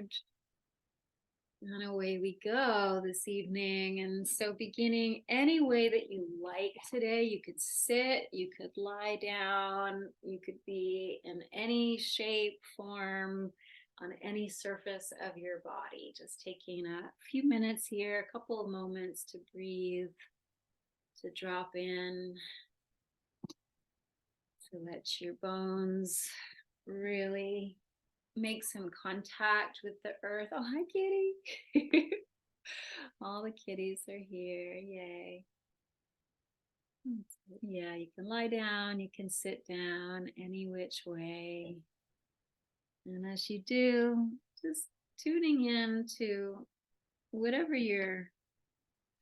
card. And away we go this evening. And so, beginning any way that you like today, you could sit, you could lie down, you could be in any shape, form, on any surface of your body. Just taking a few minutes here, a couple of moments to breathe, to drop in, to let your bones really make some contact with the earth. Oh, hi, kitty. All the kitties are here. Yay. Yeah, you can lie down, you can sit down, any which way. And as you do, just tuning in to whatever your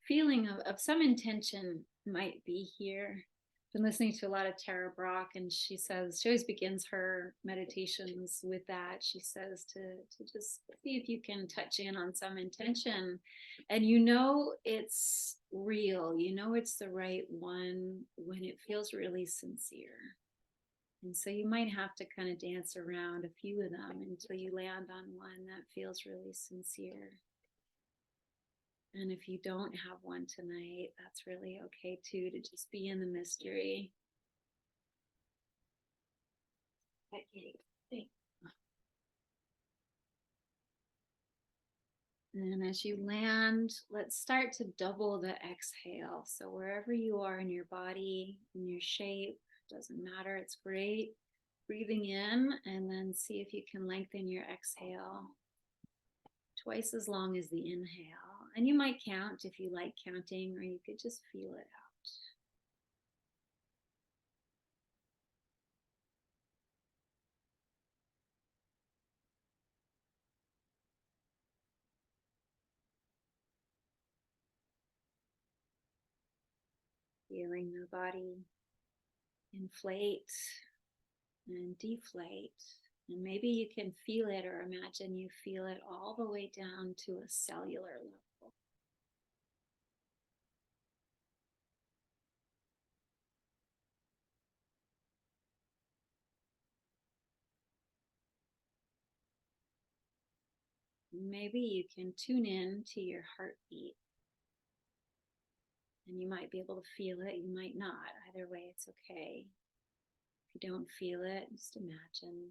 feeling of some intention might be here. Been listening to a lot of Tara Brach, and she always begins her meditations with that. She says to just see if you can touch in on some intention, and it's real, it's the right one when it feels really sincere. And so you might have to kind of dance around a few of them until you land on one that feels really sincere. And if you don't have one tonight, that's really okay too, to just be in the mystery. And as you land, let's start to double the exhale. So wherever you are in your body, in your shape, doesn't matter, it's great. Breathing in, and then see if you can lengthen your exhale twice as long as the inhale. And you might count if you like counting, or you could just feel it out. Feeling the body inflate and deflate. And maybe you can feel it, or imagine you feel it all the way down to a cellular level. Maybe you can tune in to your heartbeat. And you might be able to feel it, you might not. Either way, it's okay. If you don't feel it, just imagine.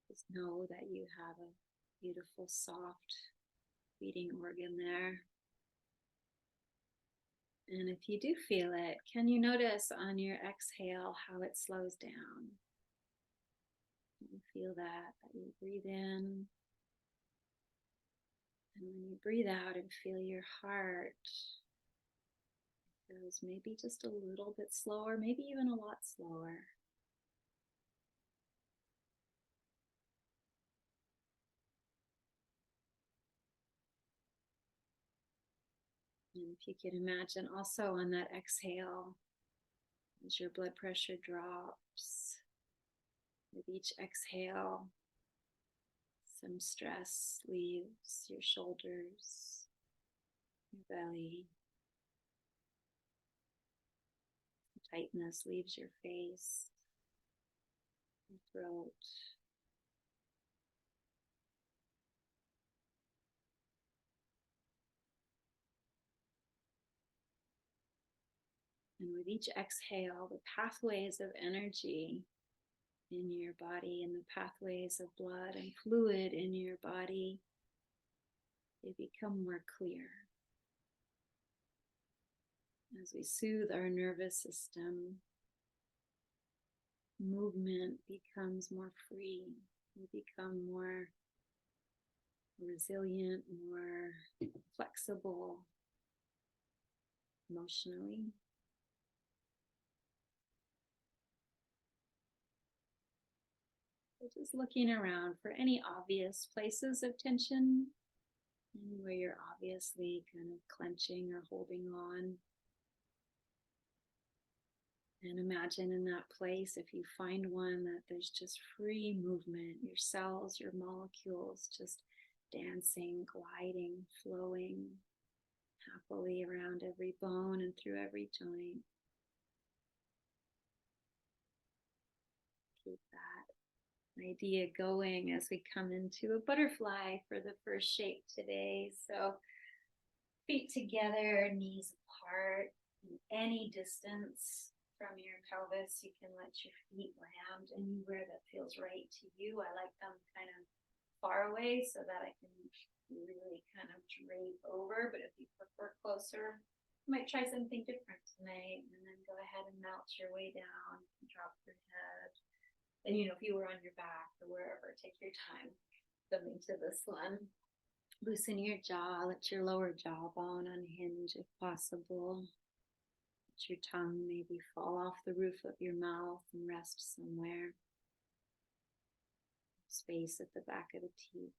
Just know that you have a beautiful, soft beating organ there. And if you do feel it, can you notice on your exhale how it slows down? You feel that you breathe in, and when you breathe out and feel your heart, it goes maybe just a little bit slower, maybe even a lot slower. And if you can imagine also on that exhale, as your blood pressure drops, with each exhale, some stress leaves your shoulders, your belly. Tightness leaves your face, your throat. And with each exhale, the pathways of energy in your body and the pathways of blood and fluid in your body, they become more clear. As we soothe our nervous system, movement becomes more free. We become more resilient, more flexible emotionally. So just looking around for any obvious places of tension, where you're obviously kind of clenching or holding on. And imagine in that place, if you find one, that there's just free movement, your cells, your molecules just dancing, gliding, flowing happily around every bone and through every joint. Keep that idea going as we come into a butterfly for the first shape today. So feet together, knees apart, any distance from your pelvis. You can let your feet land anywhere that feels right to you. I like them kind of far away so that I can really kind of drape over. But if you prefer closer, you might try something different tonight, and then go ahead and melt your way down, drop your head. And if you were on your back or wherever, take your time coming to this one. Loosen your jaw, let your lower jawbone unhinge if possible. Let your tongue maybe fall off the roof of your mouth and rest somewhere. Space at the back of the teeth.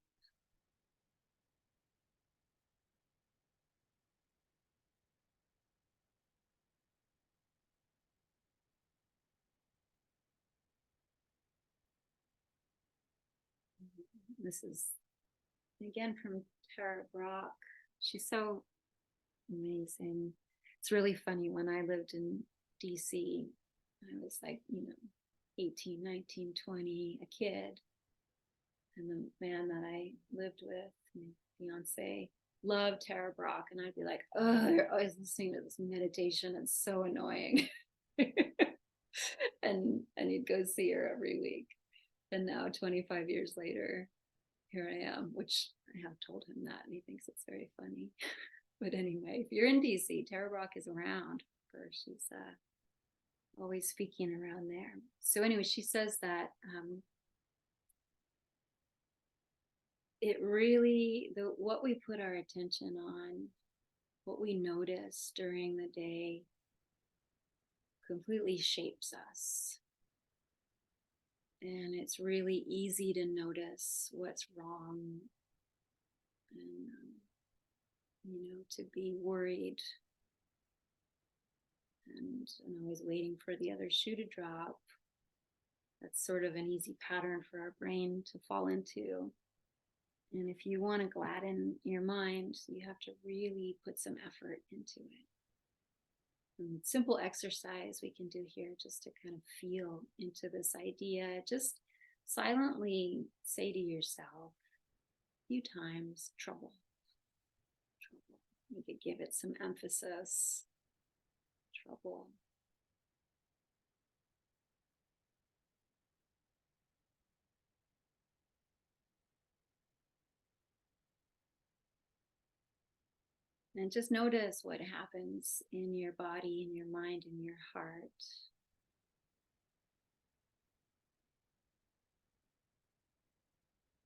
This is again from Tara Brach. She's so amazing. It's really funny. When I lived in DC, I was like, 18, 19, 20, a kid. And the man that I lived with, my fiance, loved Tara Brach. And I'd be like, oh, they're always listening to this meditation. It's so annoying. and he'd go see her every week. And now 25 years later, here I am, which I have told him that, and he thinks it's very funny. But anyway, if you're in DC, Tara Brach is around. She's always speaking around there. So anyway, she says that it really, what we put our attention on, what we notice during the day, completely shapes us. And it's really easy to notice what's wrong and, to be worried and always waiting for the other shoe to drop. That's sort of an easy pattern for our brain to fall into. And if you want to gladden your mind, you have to really put some effort into it. And simple exercise we can do here just to kind of feel into this idea. Just silently say to yourself a few times, trouble. You could give it some emphasis. Trouble. And just notice what happens in your body, in your mind, in your heart.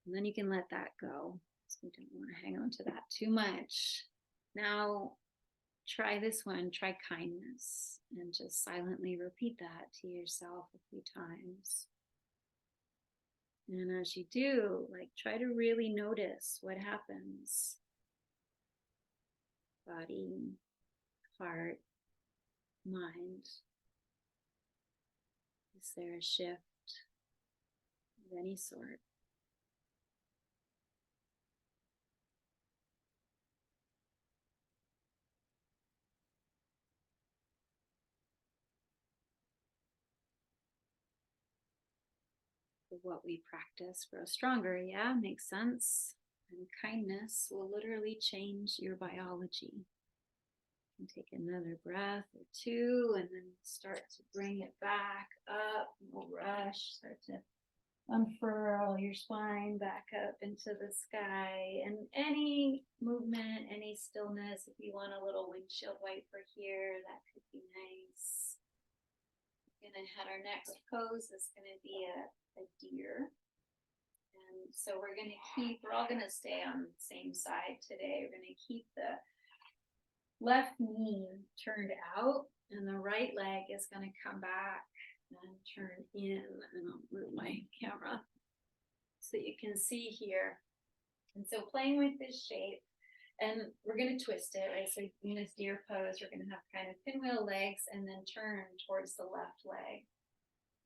And then you can let that go. So we don't want to hang on to that too much. Now, try this one, try kindness, and just silently repeat that to yourself a few times. And as you do, try to really notice what happens. Body, heart, mind. Is there a shift of any sort? What we practice grows stronger. Yeah, makes sense. And kindness will literally change your biology. You can take another breath or two and then start to bring it back up. No rush. Start to unfurl your spine back up into the sky. And any movement, any stillness, if you want a little windshield wiper here, that could be nice. We're gonna head our next pose is gonna be a deer. And so we're all gonna stay on the same side today. We're gonna keep the left knee turned out and the right leg is gonna come back and turn in. And I'll move my camera so you can see here. And so playing with this shape, and we're going to twist it, right? So in this deer pose, we're going to have kind of pinwheel legs and then turn towards the left leg.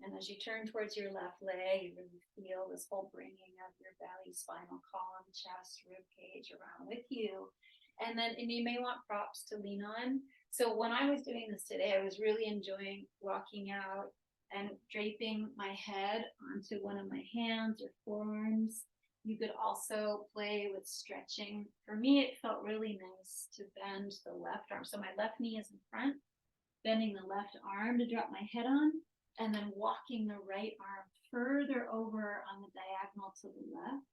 And as you turn towards your left leg, you're going to feel this whole bringing of your belly, spinal column, chest, rib cage around with you. And you may want props to lean on. So when I was doing this today, I was really enjoying walking out and draping my head onto one of my hands or forearms. You could also play with stretching. For me, it felt really nice to bend the left arm. So my left knee is in front, bending the left arm to drop my head on, and then walking the right arm further over on the diagonal to the left.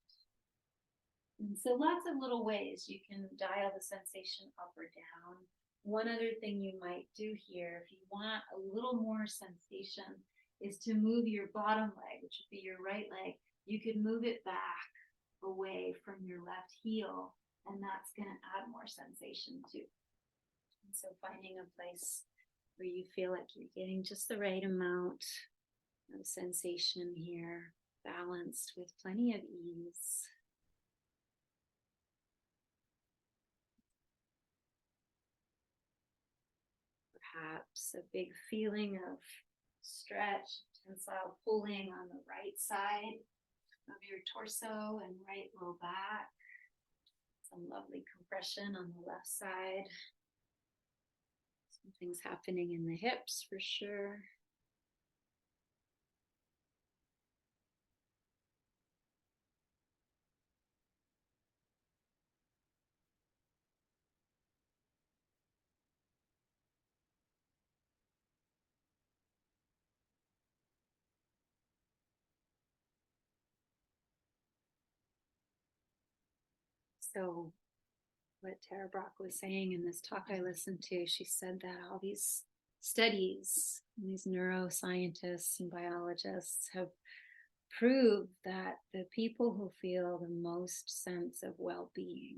And so lots of little ways you can dial the sensation up or down. One other thing you might do here, if you want a little more sensation, is to move your bottom leg, which would be your right leg. You could move it back away from your left heel, and that's going to add more sensation too. And so finding a place where you feel like you're getting just the right amount of sensation here, balanced with plenty of ease. Perhaps a big feeling of stretch, tensile pulling on the right side of your torso and right low back. Some lovely compression on the left side. Something's happening in the hips for sure. So what Tara Brach was saying in this talk I listened to, she said that all these studies, these neuroscientists and biologists have proved that the people who feel the most sense of well-being,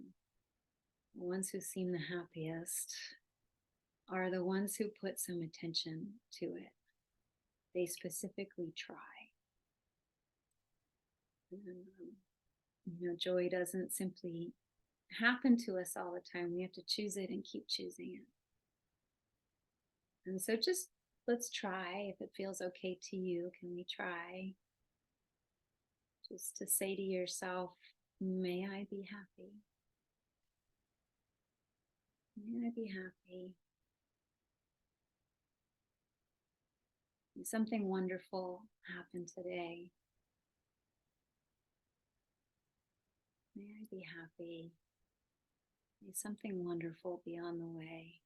the ones who seem the happiest, are the ones who put some attention to it. They specifically try. Joy doesn't simply happen to us all the time. We have to choose it and keep choosing it. And so just let's try. If it feels okay to you, can we try? Just to say to yourself, may I be happy? May I be happy? May something wonderful happen today. May I be happy? May something wonderful be on the way.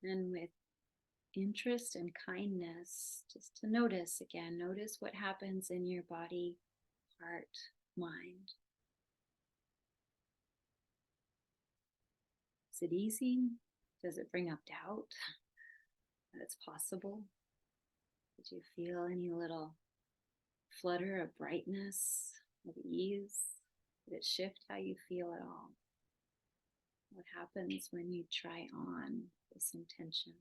And with interest and kindness, just to notice again, notice what happens in your body, heart, mind. Is it easy? Does it bring up doubt that it's possible? Did you feel any little flutter of brightness, of ease? Did it shift how you feel at all? What happens when you try on this intention?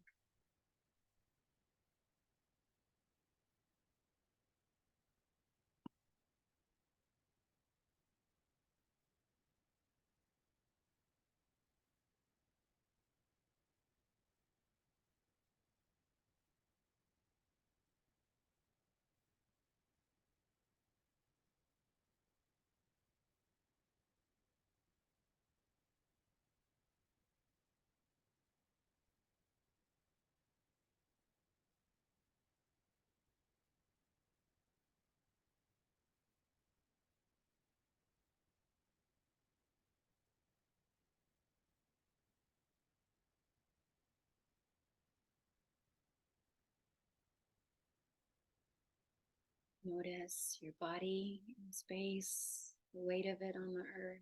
Notice your body in space, the weight of it on the earth,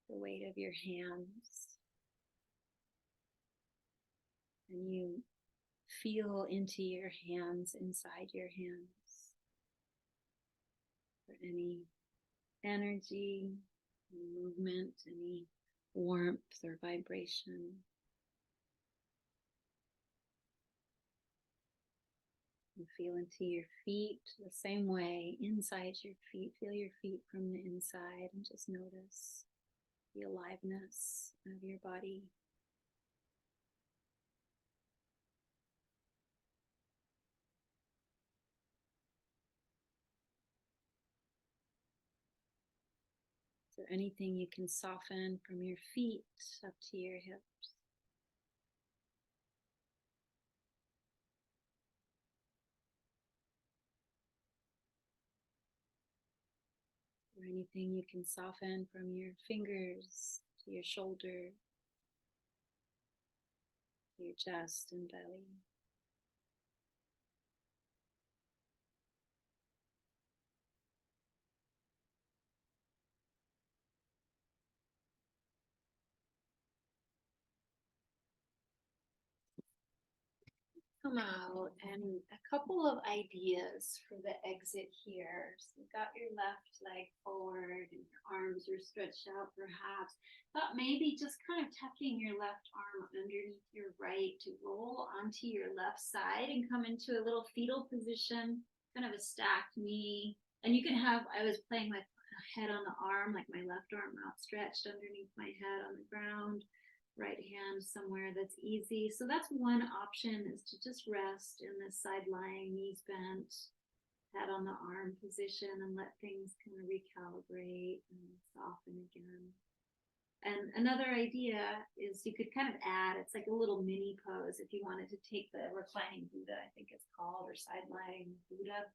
the weight of your hands. And you feel into your hands, inside your hands, for any energy, movement, any warmth or vibration. You feel into your feet the same way, inside your feet. Feel your feet from the inside and just notice the aliveness of your body. anything you can soften from your feet up to your hips. Or anything you can soften from your fingers to your shoulder, to your chest and belly. Come out, and a couple of ideas for the exit here. So you've got your left leg forward and your arms are stretched out perhaps. Thought maybe just kind of tucking your left arm underneath your right to roll onto your left side and come into a little fetal position, kind of a stacked knee. And you can have, I was playing with head on the arm, like my left arm outstretched underneath my head on the ground, right hand somewhere that's easy. So that's one option, is to just rest in this side lying, knees bent, head on the arm position, and let things kind of recalibrate and soften again. And another idea is you could kind of add, it's like a little mini pose if you wanted to take the reclining Buddha, I think it's called, or side lying Buddha.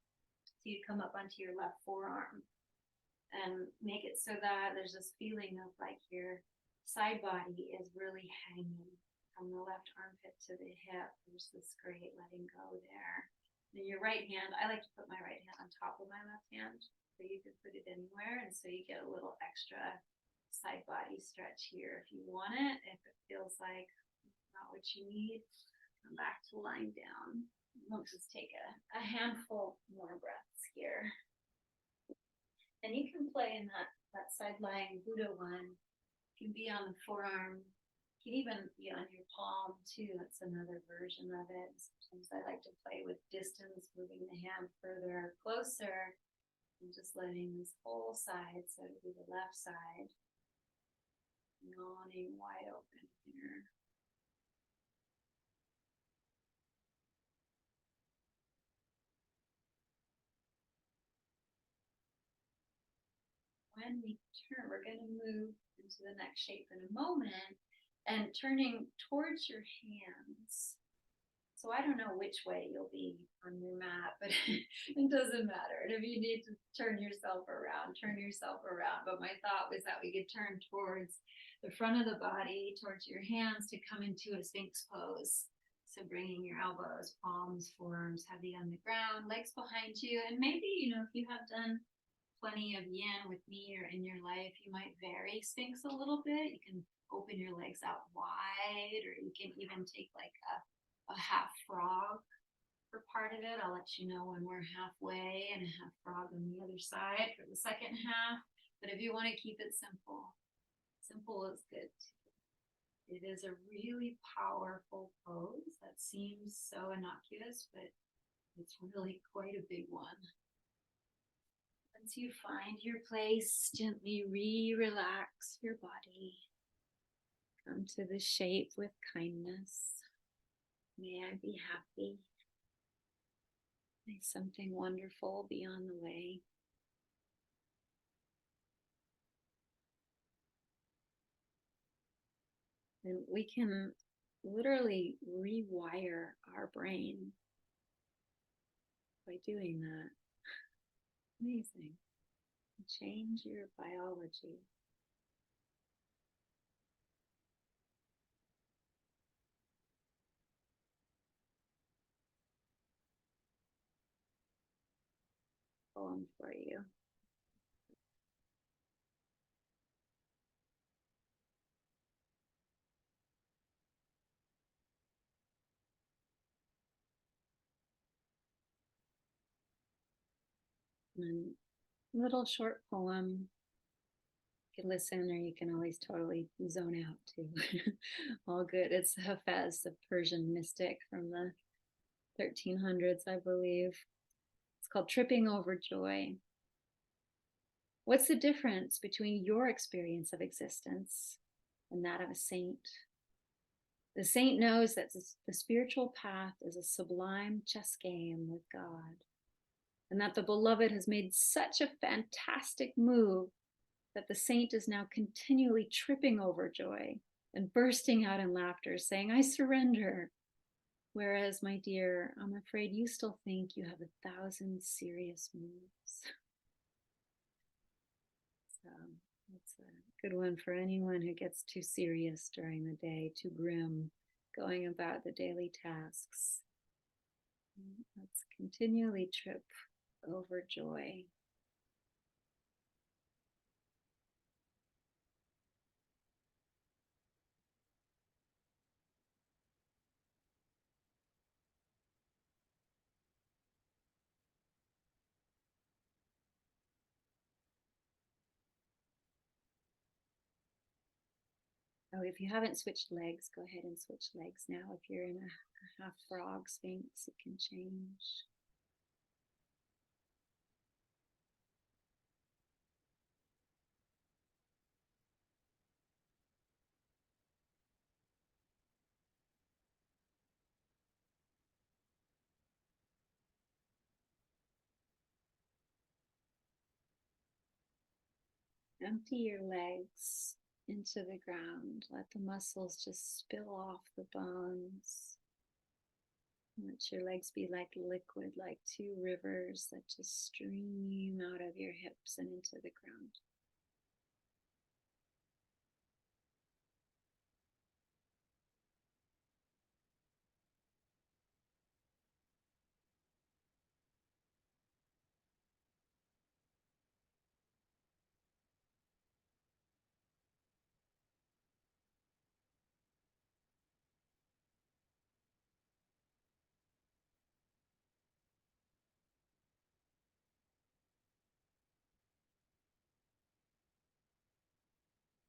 So you come up onto your left forearm and make it so that there's this feeling of like your side body is really hanging from the left armpit to the hip. There's this great letting go there. And your right hand, I like to put my right hand on top of my left hand, so you can put it anywhere, and so you get a little extra side body stretch here if you want it. If it feels like not what you need, come back to lying down. We'll just take a handful more breaths here. And you can play in that side lying Buddha one. You can be on the forearm. You can even be on your palm too. That's another version of it. Sometimes I like to play with distance, moving the hand further, closer, and just letting this whole side, so to be the left side, yawning wide open here. When we turn, we're going to move into the next shape in a moment, and turning towards your hands. So I don't know which way you'll be on your mat, but it doesn't matter. And if you need to turn yourself around, turn yourself around. But my thought was that we could turn towards the front of the body, towards your hands, to come into a Sphinx pose. So bringing your elbows, palms, forearms heavy on the ground, legs behind you. And maybe, if you have done plenty of yin with me or in your life, you might vary Sphinx a little bit. You can open your legs out wide, or you can even take like a half frog for part of it. I'll let you know when we're halfway, and a half frog on the other side for the second half. But if you want to keep it simple, simple is good. It is a really powerful pose that seems so innocuous, but it's really quite a big one. Once you find your place, gently relax your body. Come to the shape with kindness. May I be happy. May something wonderful be on the way. And we can literally rewire our brain by doing that. Amazing. Change your biology. Poem for you. And little short poem. You can listen, or you can always totally zone out too. All good. It's Hafez, the Persian mystic from the 1300s, I believe. It's called Tripping Over Joy. What's the difference between your experience of existence and that of a saint? The saint knows that the spiritual path is a sublime chess game with God, and that the beloved has made such a fantastic move that the saint is now continually tripping over joy and bursting out in laughter, saying, I surrender. Whereas, my dear, I'm afraid you still think you have 1,000 serious moves. So that's a good one for anyone who gets too serious during the day, too grim, going about the daily tasks. Let's continually trip over joy. Oh, if you haven't switched legs, go ahead and switch legs now. If you're in a half frog sphinx, it can change. Empty your legs into the ground. Let the muscles just spill off the bones. Let your legs be like liquid, like two rivers that just stream out of your hips and into the ground.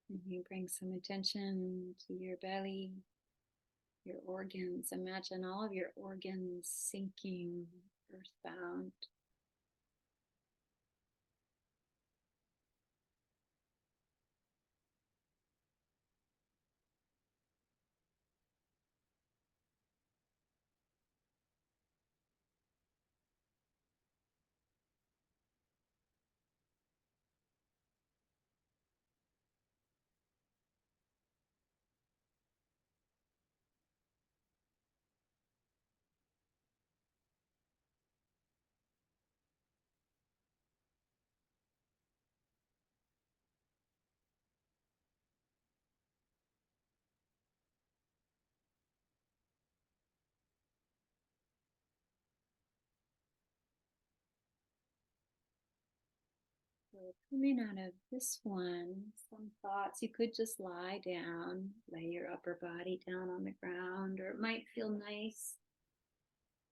And you bring some attention to your belly, your organs. Imagine all of your organs sinking earthbound. So coming out of this one, some thoughts. You could just lie down, lay your upper body down on the ground, or it might feel nice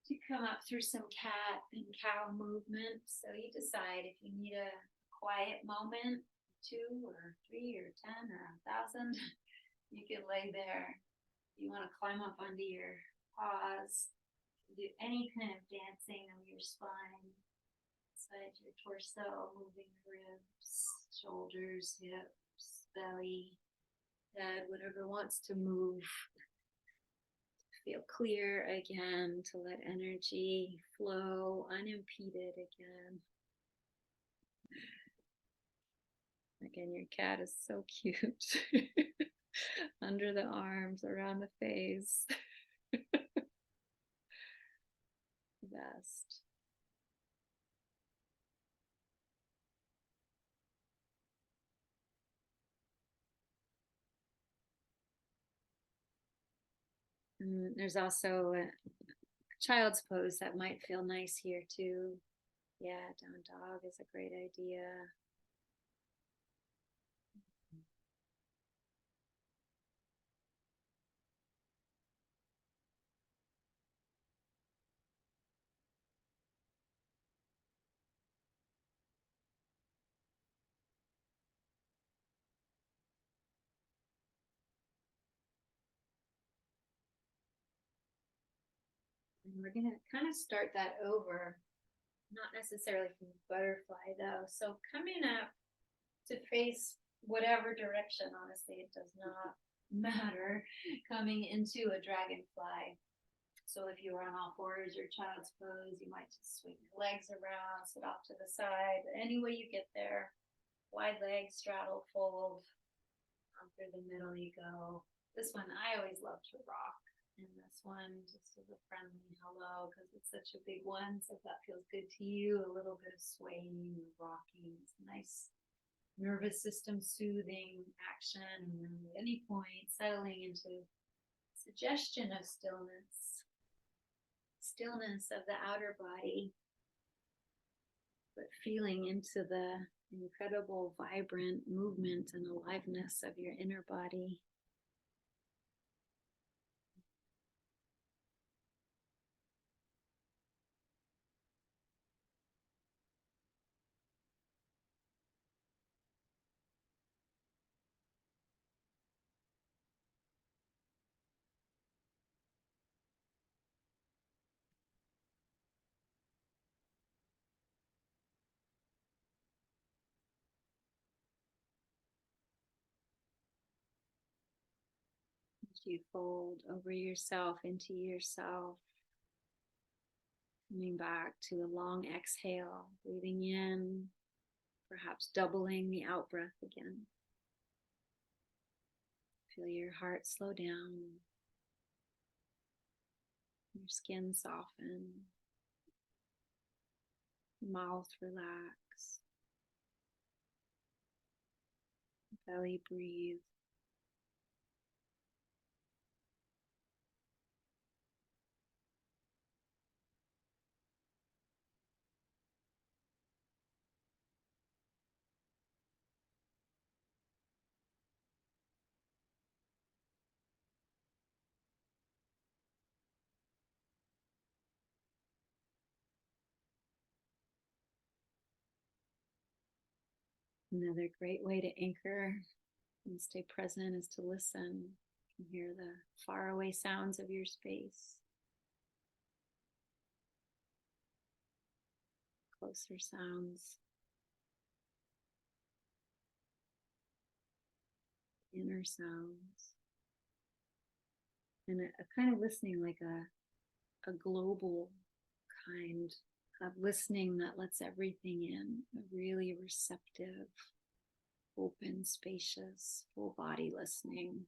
to come up through some cat and cow movement. So you decide if you need a quiet moment, 2 or 3 or 10 or 1,000, you can lay there. You want to climb up onto your paws, do any kind of dancing of your spine, inside your torso, moving the ribs, shoulders, hips, belly, head, whatever wants to move. Feel clear again, to let energy flow unimpeded again. Again, your cat is so cute. Under the arms, around the face. Best. And there's also a child's pose that might feel nice here too. Yeah, down dog is a great idea. And we're gonna kind of start that over, not necessarily from butterfly though. So coming up to face whatever direction, honestly, it does not matter, coming into a dragonfly. So if you were on all fours or child's pose, you might just swing your legs around, sit off to the side. Any way you get there, Wide legs, straddle, fold. Through the middle you go. This one I always love to rock. And this one just as a friendly hello because it's such a big one. So if that feels good to you, a little bit of swaying or rocking. It's a nice nervous system soothing action. And then at any point, settling into suggestion of stillness, stillness of the outer body, but feeling into the incredible, vibrant movement and aliveness of your inner body. You fold over yourself into yourself, coming back to a long exhale, breathing in, perhaps doubling the out breath again. Feel your heart slow down, your skin soften, mouth relax, belly breathe. Another great way to anchor and stay present is to listen. You can hear the faraway sounds of your space, closer sounds, inner sounds, and a kind of listening like a global kind of listening that lets everything in, a really receptive, open, spacious, full body listening.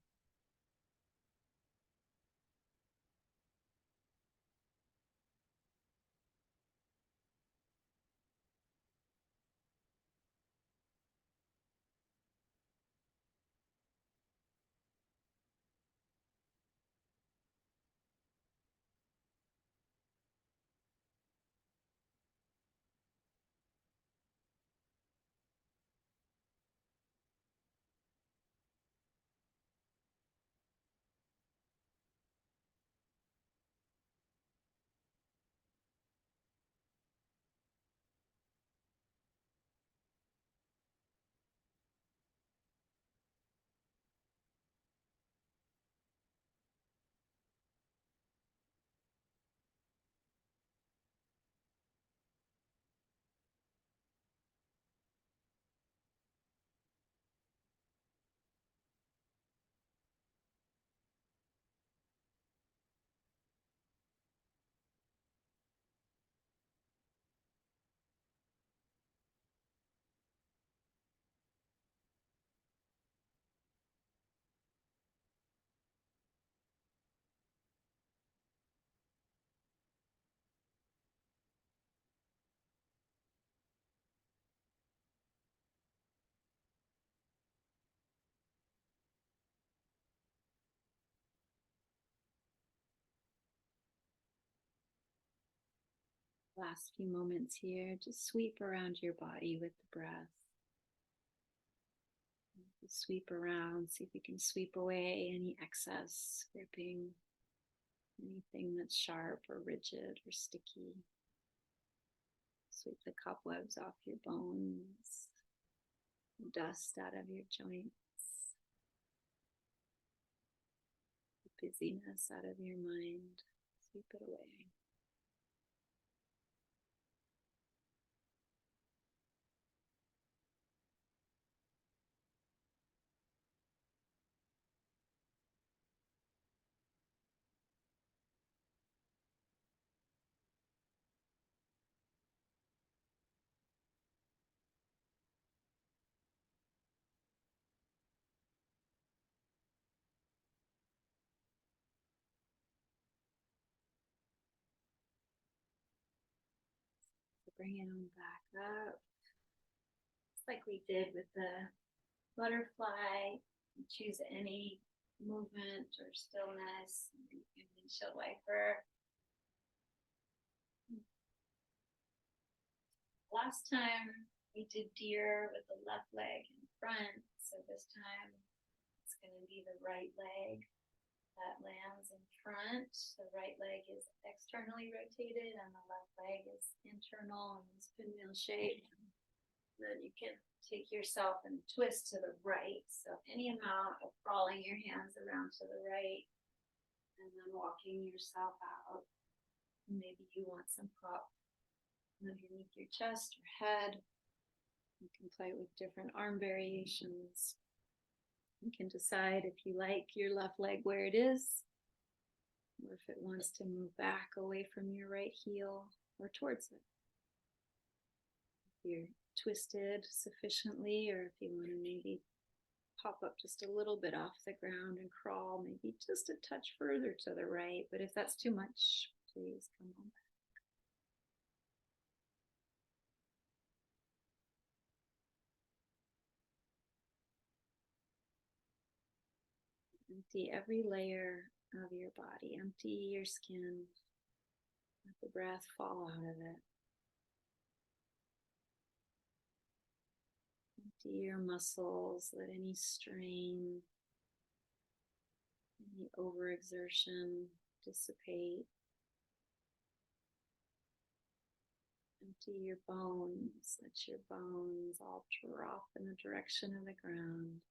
Last few moments here, just sweep around your body with the breath. Sweep around, see if you can sweep away any excess, gripping anything that's sharp or rigid or sticky. Sweep the cobwebs off your bones, dust out of your joints, the busyness out of your mind. Sweep it away. bring it on back up. It's like we did with the butterfly. You choose any movement or stillness. Windshield wiper. Last time we did deer with the left leg in front, so this time it's going to be the right leg that lands in front. The right leg is externally rotated and the left leg is internal in this pinwheel shape. Then you can take yourself and twist to the right. So any amount of crawling your hands around to the right and then walking yourself out. Maybe you want some prop underneath your chest or head. You can play with different arm variations. You can decide if you like your left leg where it is, or if it wants to move back away from your right heel or towards it. If you're twisted sufficiently, or if you want to maybe pop up just a little bit off the ground and crawl, maybe just a touch further to the right. But if that's too much, please come on back. Empty every layer of your body. Empty your skin. Let the breath fall out of it. Empty your muscles. Let any strain, any overexertion dissipate. Empty your bones. Let your bones all drop in the direction of the ground.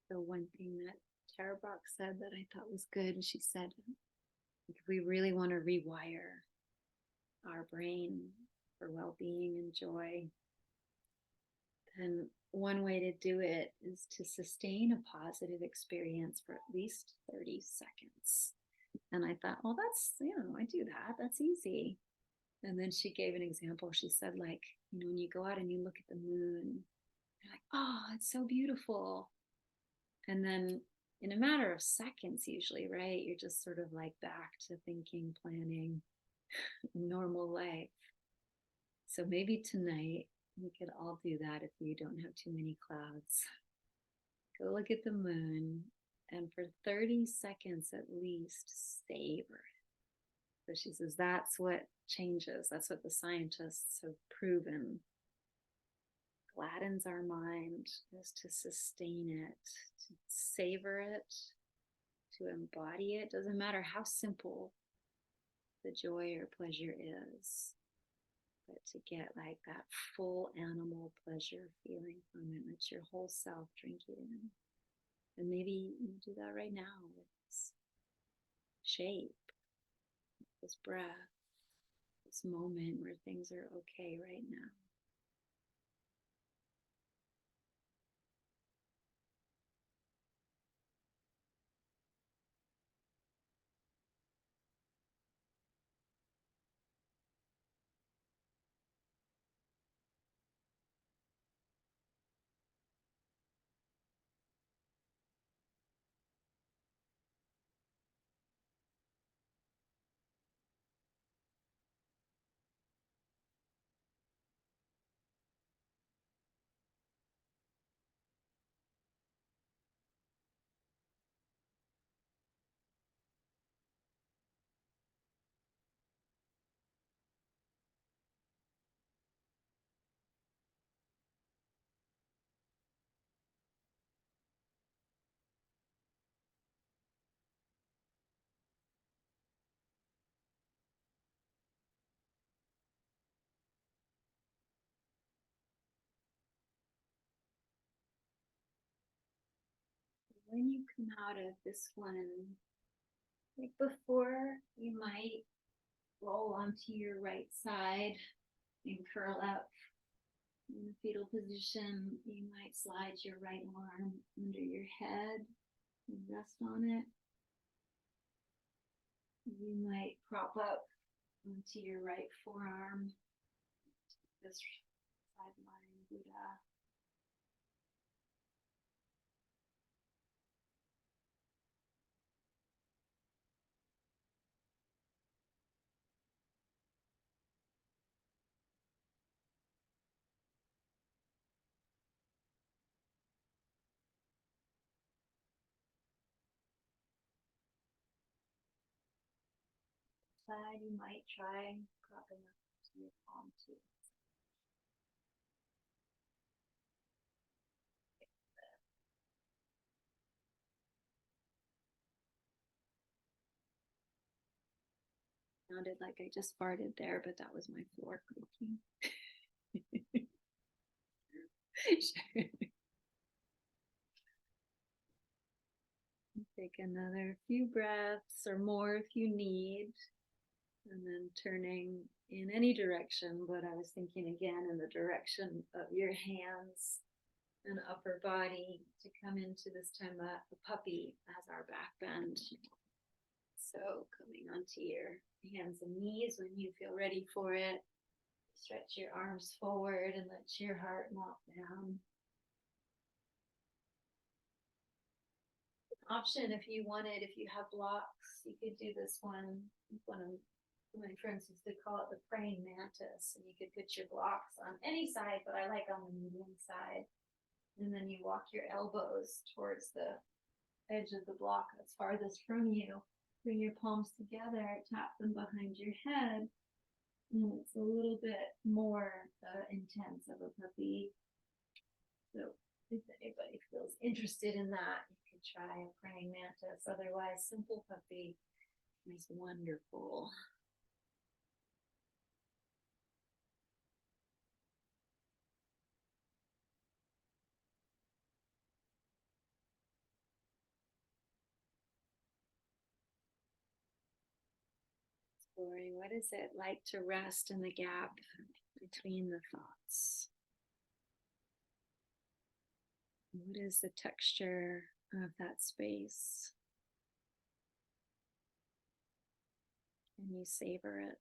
The one thing that Tara Brock said that I thought was good, she said, if we really want to rewire our brain for well-being and joy, then one way to do it is to sustain a positive experience for at least 30 seconds. And I thought, well, that's, I do that. That's easy. And then she gave an example. She said, like, when you go out and you look at the moon, you're like, oh, it's so beautiful. And then in a matter of seconds, usually, right, you're just sort of like back to thinking, planning, normal life. So maybe tonight we could all do that if we don't have too many clouds. Go look at the moon, and for 30 seconds at least, savor it. So she says that's what changes. That's what the scientists have proven. Gladdens our mind is to sustain it, to savor it, to embody it. Doesn't matter how simple the joy or pleasure is, but to get like that full animal pleasure feeling from it. Let your whole self drink it in. And maybe you do that right now with this shape, this breath, this moment where things are okay right now. when you come out of this one, like before, you might roll onto your right side and curl up in the fetal position. You might slide your right arm under your head and rest on it. You might prop up onto your right forearm, this sideline Buddha. Side, you might try propping up to your palm too. Sounded like I just farted there, but that was my floor creaking. Take another few breaths or more if you need, and then turning in any direction, but I was thinking again in the direction of your hands and upper body to come into this time a puppy as our back bend. So coming onto your hands and knees when you feel ready for it. Stretch your arms forward and let your heart melt down. Option if you wanted, if you have blocks, you could do this one. One of my friends used to call it the praying mantis, and you could put your blocks on any side, but I like on the medium side. And then you walk your elbows towards the edge of the block that's farthest from you. Bring your palms together, tap them behind your head. And it's a little bit more intense of a puppy. So if anybody feels interested in that, you could try a praying mantis. Otherwise, simple puppy is wonderful. Exploring what is it like to rest in the gap between the thoughts. What is the texture of that space? Can you savor it?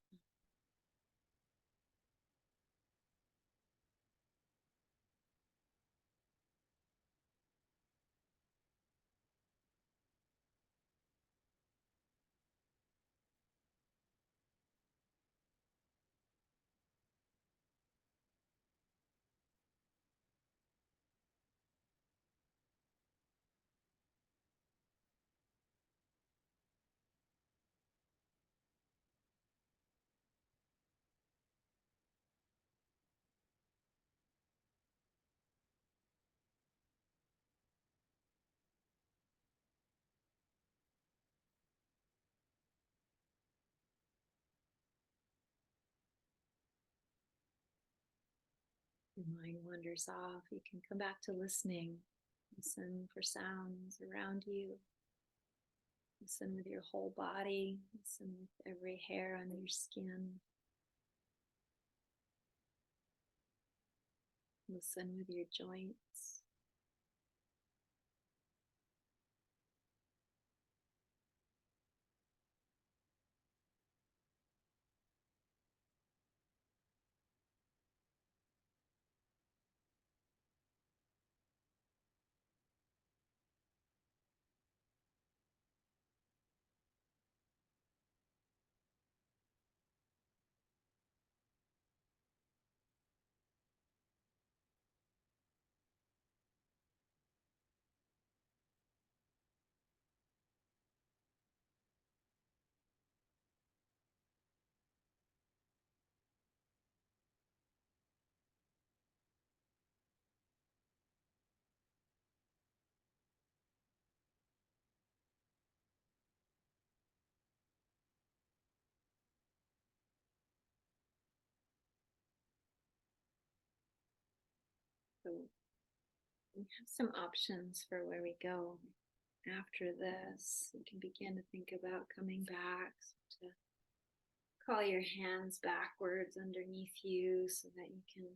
Your mind wanders off. You can come back to listening. Listen for sounds around you. Listen with your whole body. Listen with every hair on your skin. Listen with your joints. So we have some options for where we go. after this, you can begin to think about coming back, to call your hands backwards underneath you so that you can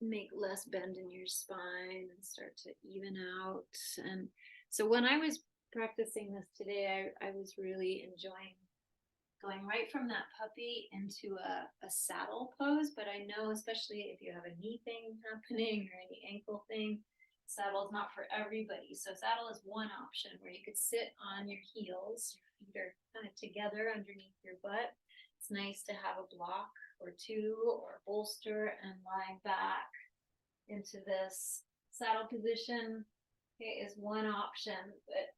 make less bend in your spine and start to even out. And so when I was practicing this today, I was really enjoying going right from that puppy into a saddle pose. But I know, especially if you have a knee thing happening or any ankle thing, saddle is not for everybody. So saddle is one option where you could sit on your heels, your feet are kind of together underneath your butt. It's nice to have a block or two or a bolster and lying back into this saddle position, okay, is one option. But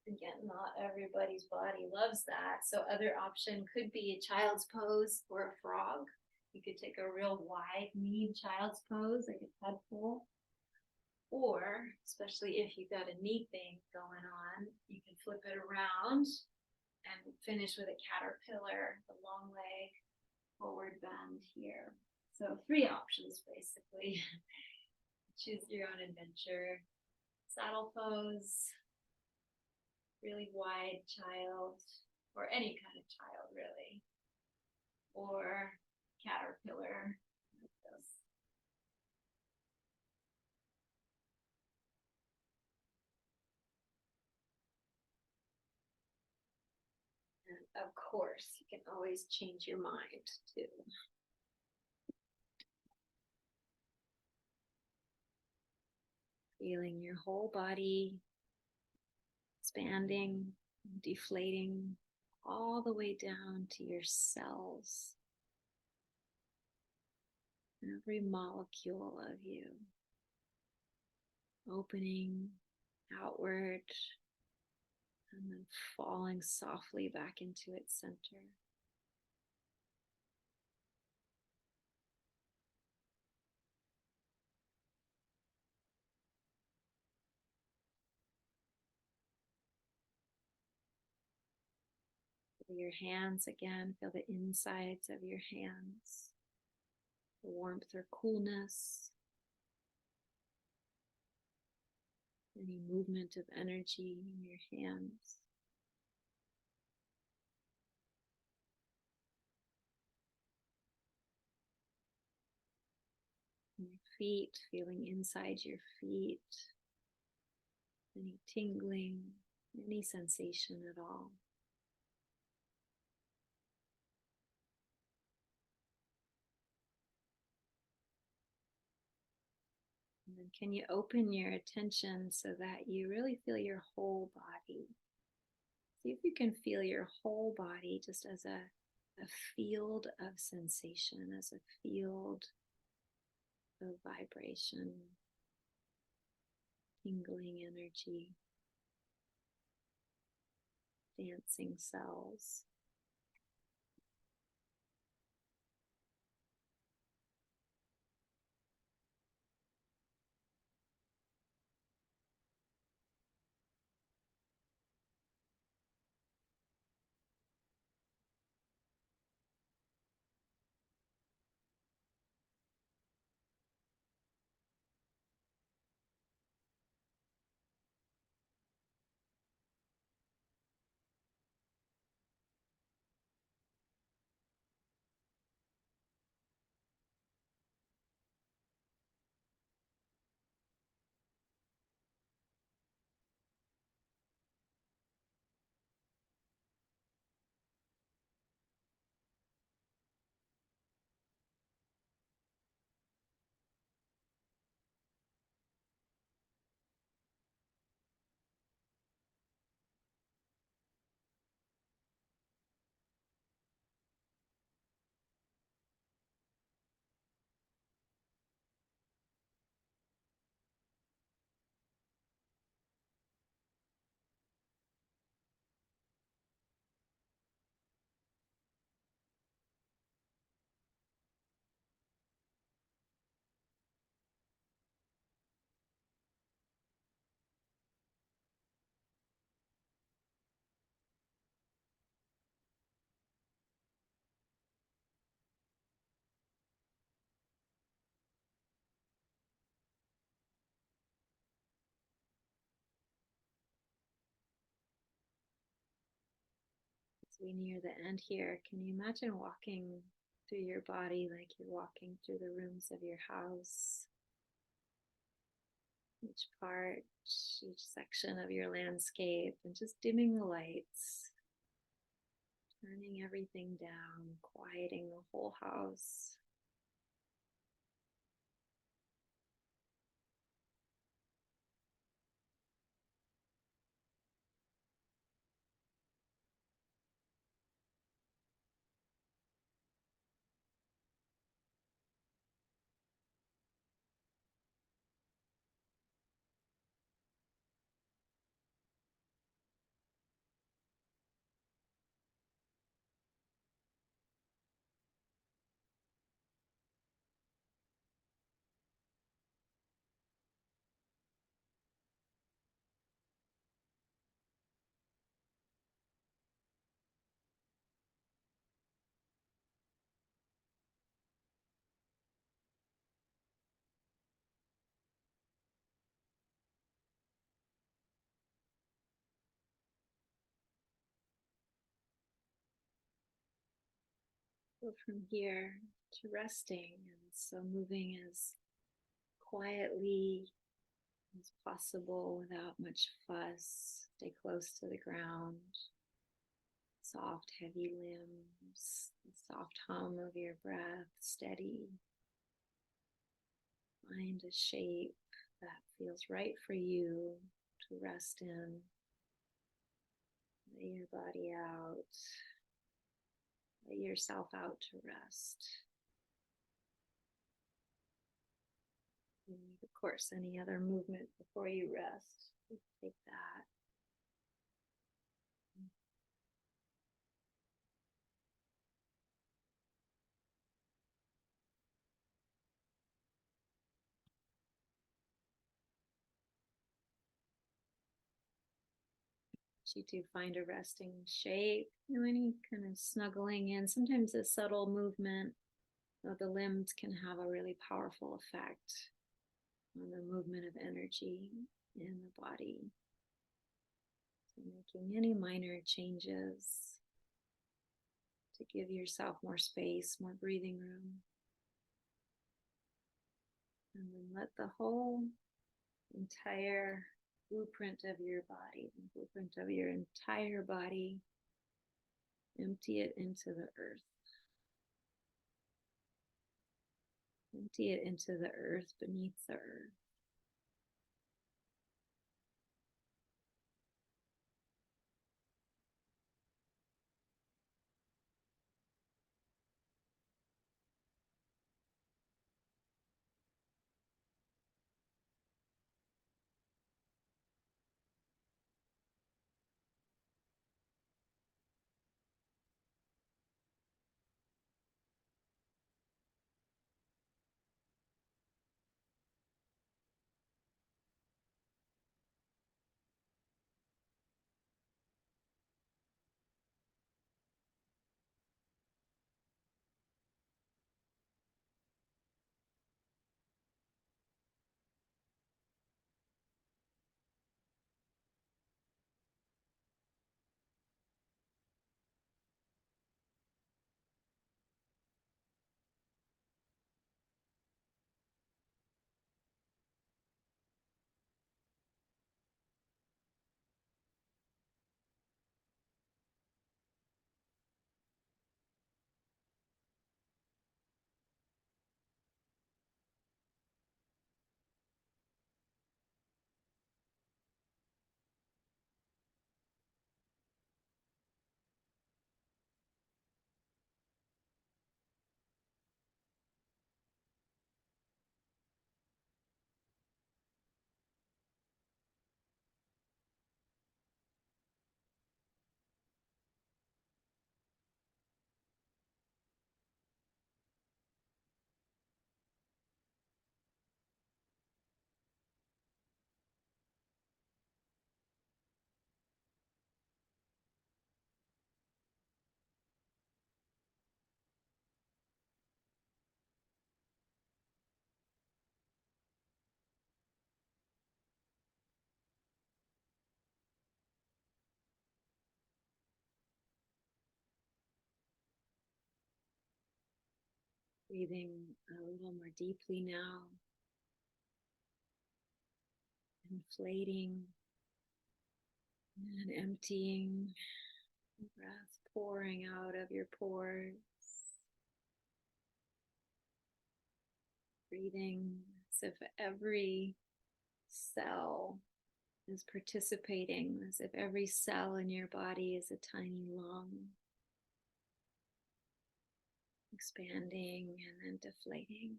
again, not everybody's body loves that. So other option could be a child's pose or a frog. You could take a real wide knee child's pose, like a tadpole. Or, especially if you've got a knee thing going on, you can flip it around and finish with a caterpillar, the long leg, forward bend here. So 3 options basically. Choose your own adventure. Saddle pose, really wide child, or any kind of child really, or caterpillar like this. And of course, you can always change your mind too. Feeling your whole body expanding, deflating all the way down to your cells. Every molecule of you opening outward and then falling softly back into its center. Feel your hands again, feel the insides of your hands, the warmth or coolness, any movement of energy in your hands. Your feet, feeling inside your feet, any tingling, any sensation at all. And then can you open your attention so that you really feel your whole body? See if you can feel your whole body just as a field of sensation, as a field of vibration, tingling energy, dancing cells. As we near the end here, can you imagine walking through your body like you're walking through the rooms of your house? Each part, each section of your landscape, and just dimming the lights, turning everything down, quieting the whole house. Go from here to resting, and so moving as quietly as possible without much fuss. Stay close to the ground. Soft, heavy limbs, the soft hum of your breath, steady. Find a shape that feels right for you to rest in. Lay your body out. Lay yourself out to rest. And of course, any other movement before you rest, take that. You do find a resting shape, any kind of snuggling in. Sometimes a subtle movement of the limbs can have a really powerful effect on the movement of energy in the body. So making any minor changes to give yourself more space, more breathing room. And then let the whole entire blueprint of your body, the blueprint of your entire body, empty it into the earth. Empty it into the earth, beneath the earth. Breathing a little more deeply now, inflating and emptying, breath pouring out of your pores, breathing as if every cell is participating, as if every cell in your body is a tiny lung, expanding and then deflating.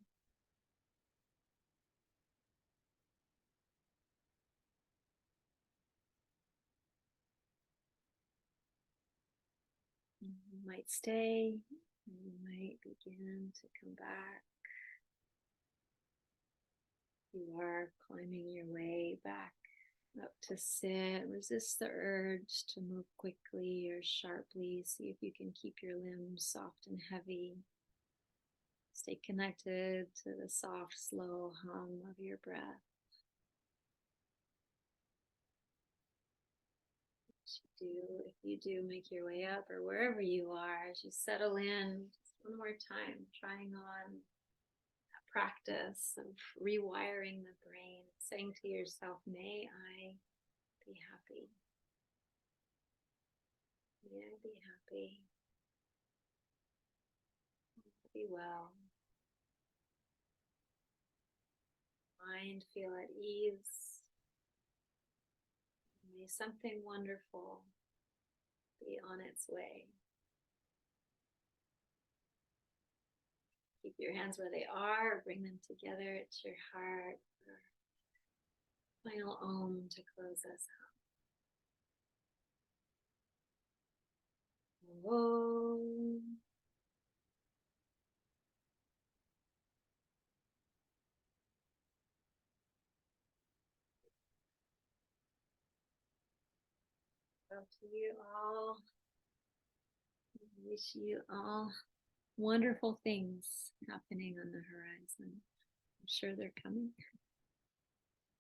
You might stay, you might begin to come back. You are climbing your way back up to sit. Resist the urge to move quickly or sharply. See if you can keep your limbs soft and heavy. Stay connected to the soft, slow hum of your breath. If you do make your way up or wherever you are, as you settle in, just one more time, trying on that practice of rewiring the brain, saying to yourself, may I be happy. May I be happy. Be well. Mind feel at ease. May something wonderful be on its way. Keep your hands where they are, bring them together at your heart. Final Om to close us out. Om. To you all. I wish you all wonderful things happening on the horizon. I'm sure they're coming.